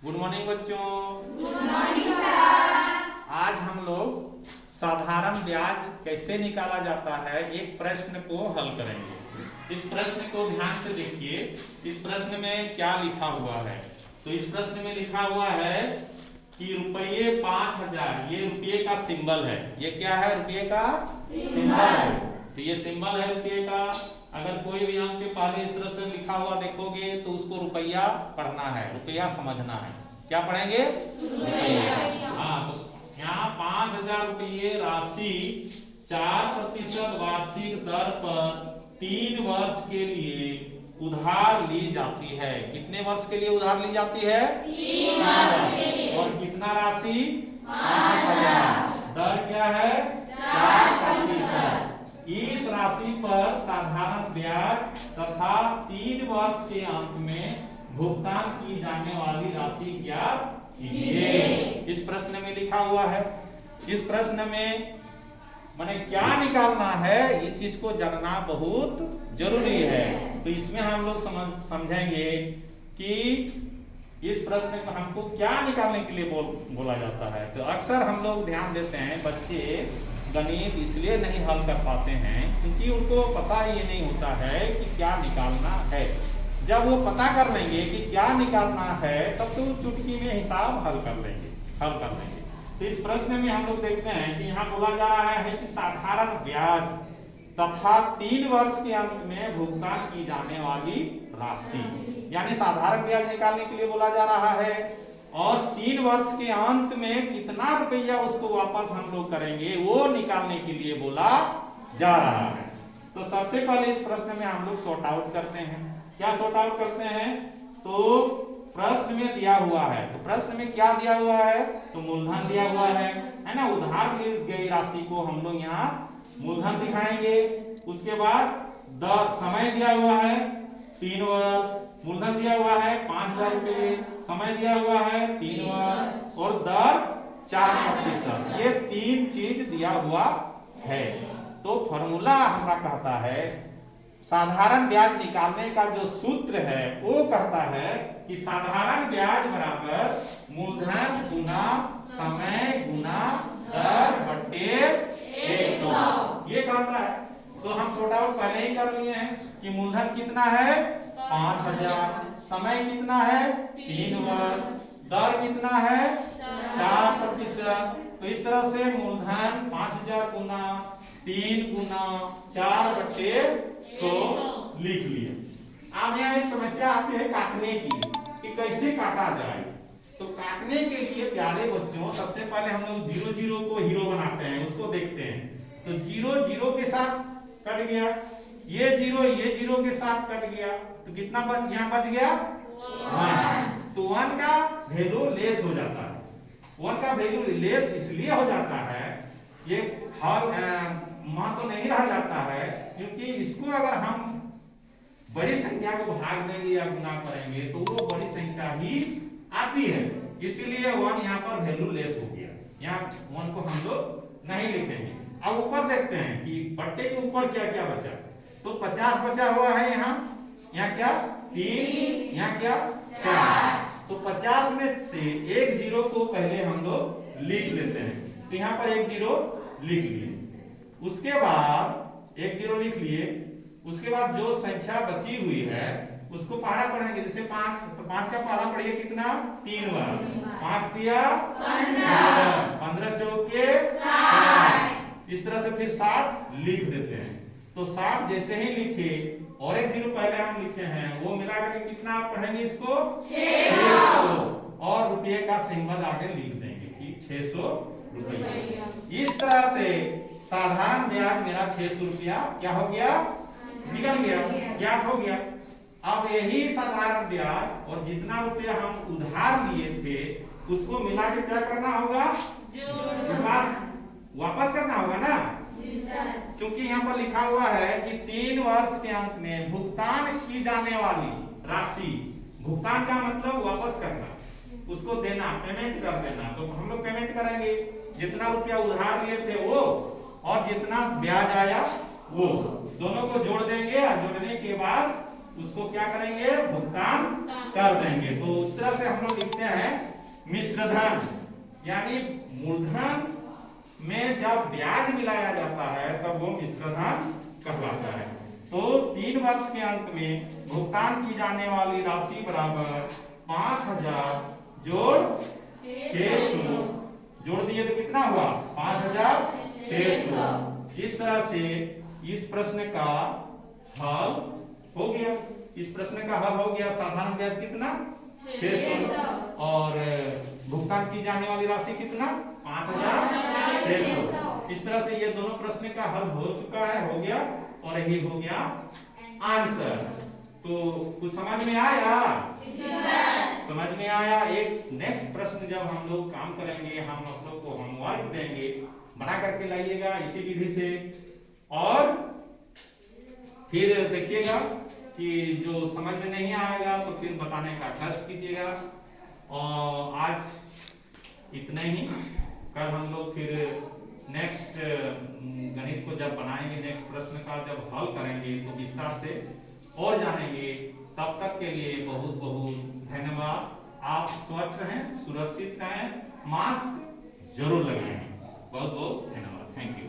Good morning बच्चों। Good morning sir. आज हम लोग साधारण ब्याज कैसे निकाला जाता है एक प्रश्न को हल करेंगे। इस प्रश्न को ध्यान से देखिए। इस प्रश्न में क्या लिखा हुआ है? तो इस प्रश्न में लिखा हुआ है कि रुपये 5000, ये रुपये का सिंबल है। ये क्या है? रुपये का सिंबल है। तो ये सिंबल है रुपये का। अगर कोई भी अंक के पहले इस तरह से लिखा हुआ देखोगे तो उसको रुपया पढ़ना है, रुपया समझना है। क्या पढ़ेंगे? हाँ, तो यहाँ 5000 रुपये राशि 4% वार्षिक दर पर 3 वर्ष के लिए उधार ली जाती है। कितने वर्ष के लिए उधार ली जाती है? 3 वर्ष के लिए। और कितना राशि? 5000। दर क्या है? 4%। इस राशि पर साधारण ब्याज तथा 3 वर्ष के अंत में भुगतान की जाने वाली राशि ज्ञात कीजिए। इस प्रश्न में लिखा हुआ है। इस प्रश्न में माने क्या निकालना है, इस चीज को जानना बहुत जरूरी है। तो इसमें हम लोग समझेंगे कि इस प्रश्न में हमको क्या निकालने के लिए बोला जाता है। तो अक्सर हम लोग ध्यान देते हैं बच्चे गणित इसलिए नहीं हल कर पाते हैं क्योंकि उनको पता ये नहीं होता है कि क्या निकालना है। जब वो पता कर लेंगे कि क्या निकालना है तब तो चुटकी में हिसाब हल कर लेंगे। तो इस प्रश्न में हम लोग देखते हैं कि यहाँ बोला जा रहा है कि साधारण ब्याज तथा 3 वर्ष के अंत में भुगतान की जाने वाली राशि, यानी साधारण ब्याज निकालने के लिए बोला जा रहा है। और 3 वर्ष के अंत में कितना रुपया उसको वापस हम लोग करेंगे वो निकालने के लिए बोला जा रहा है। तो सबसे पहले इस प्रश्न में हम लोग सॉर्ट आउट करते हैं। क्या सॉर्ट आउट करते हैं? तो प्रश्न में दिया हुआ है, तो प्रश्न में क्या दिया हुआ है? तो मूलधन दिया हुआ है ना। उधार ली गई राशि को हम लोग यहाँ मूलधन दिखाएंगे। उसके बाद समय दिया हुआ है 3 वर्ष, मूलधन दिया हुआ है 5000 रुपये, समय दिया हुआ है 3 वर्ष और दर 4%। ये 3 चीज दिया हुआ है। तो फॉर्मूला हमारा कहता है साधारण ब्याज निकालने का जो सूत्र है वो कहता है कि साधारण ब्याज बराबर मूलधन गुना समय गुना दर बटे 100 ये कहता है। तो हम सॉर्ट आउट पहले ही कर लिए हैं कि मूलधन कितना है 5000, समय कितना है 3 वर्ष, दर कितना है 4%। तो इस तरह से मूलधन 5000 गुना 3 गुना 4/100 लिख लिया। अब यहाँ एक समस्या आती है काटने की कि कैसे काटा जाए। तो काटने के लिए प्यारे बच्चों सबसे पहले हम लोग 0 0 को हीरो बनाते हैं, उसको देखते हैं। तो 0 0 के साथ कट गया, ये 0 के साथ कट गया, तो कितना यहाँ बच गया 1। तो 1 का वैल्यू लेस हो जाता है। 1 का वैल्यू लेस इसलिए हो जाता है, ये मान तो नहीं रह जाता है क्योंकि इसको अगर हम बड़ी संख्या को भाग देंगे या गुना करेंगे तो वो बड़ी संख्या ही आती है। इसीलिए 1 यहाँ पर वैल्यू लेस हो गया। यहाँ 1 को हम लोग नहीं लिखेंगे। अब ऊपर देखते हैं कि बट्टे के ऊपर क्या क्या बचा। तो 50 बचा हुआ है यहाँ क्या 3, यहाँ क्या 4। तो 50 में से एक 0 को पहले हम लोग लिख लेते हैं। तो यहाँ पर एक 0 लिख लिए। उसके बाद एक 0 लिख लिए। उसके बाद जो संख्या बची हुई है उसको पहाड़ा पढ़ेंगे। जैसे 5, तो 5 का पहाड़ा पढ़िए कितना 3 बार, 5 दिया 15 चौके 60। इस तरह से फिर 60 लिख देते हैं। तो 60 जैसे ही लिखे और एक 0 पहले हम लिखे हैं वो मिला करके कितना पढ़ेंगे इसको 600 और रुपये का सिंबल आगे लिख देंगे कि 600 रुपये। इस तरह से साधारण ब्याज मेरा 600 रुपया क्या हो गया, निकल गया, ज्ञात हो गया। अब यही साधारण ब्याज और जितना रुपया हम उधार लिए थे उसको मिला के क्या करना होगा, वापस करना होगा ना। क्योंकि यहाँ पर लिखा हुआ है कि 3 वर्ष के अंत में भुगतान की जाने वाली राशि, भुगतान का मतलब वापस करना, उसको देना, पेमेंट कर देना। तो हम लोग पेमेंट करेंगे जितना रुपया उधार लिए थे वो और जितना ब्याज आया वो दोनों को जोड़ देंगे और जोड़ने के बाद उसको क्या करेंगे, भुगतान कर देंगे। तो उस तरह से हम लोग लिखते हैं मिश्र धन, यानी मूलधन में जब ब्याज मिलाया जाता है तब वो मिश्र धन कहलाता है। तो 3 वर्ष के अंत में भुगतान की जाने वाली राशि बराबर 5000 जोड़ 600, जोड़ दिए तो कितना हुआ 5600। इस तरह से इस प्रश्न का हल हो गया। इस प्रश्न का हल हो गया। साधारण ब्याज कितना 600 और भुगतान की जाने वाली राशि कितना 5600। इस तरह से ये दोनों प्रश्न का हल हो चुका है, हो गया, और यही हो गया आंसर। तो कुछ समझ में आया? समझ में आया। एक नेक्स्ट प्रश्न जब हम लोग काम करेंगे, हम आप लोग को होमवर्क देंगे, बना करके लाइएगा इसी विधि से, और फिर देखिएगा कि जो समझ में नहीं आएगा तो फिर बताने का कष्ट कीजिएगा। और आज इतना ही। कल हम लोग फिर नेक्स्ट गणित को जब बनाएंगे, नेक्स्ट प्रश्न का जब हल करेंगे तो विस्तार से और जानेंगे। तब तक के लिए बहुत बहुत धन्यवाद। आप स्वच्छ रहें, सुरक्षित रहें, मास्क जरूर लगाएं। बहुत बहुत धन्यवाद। Thank you.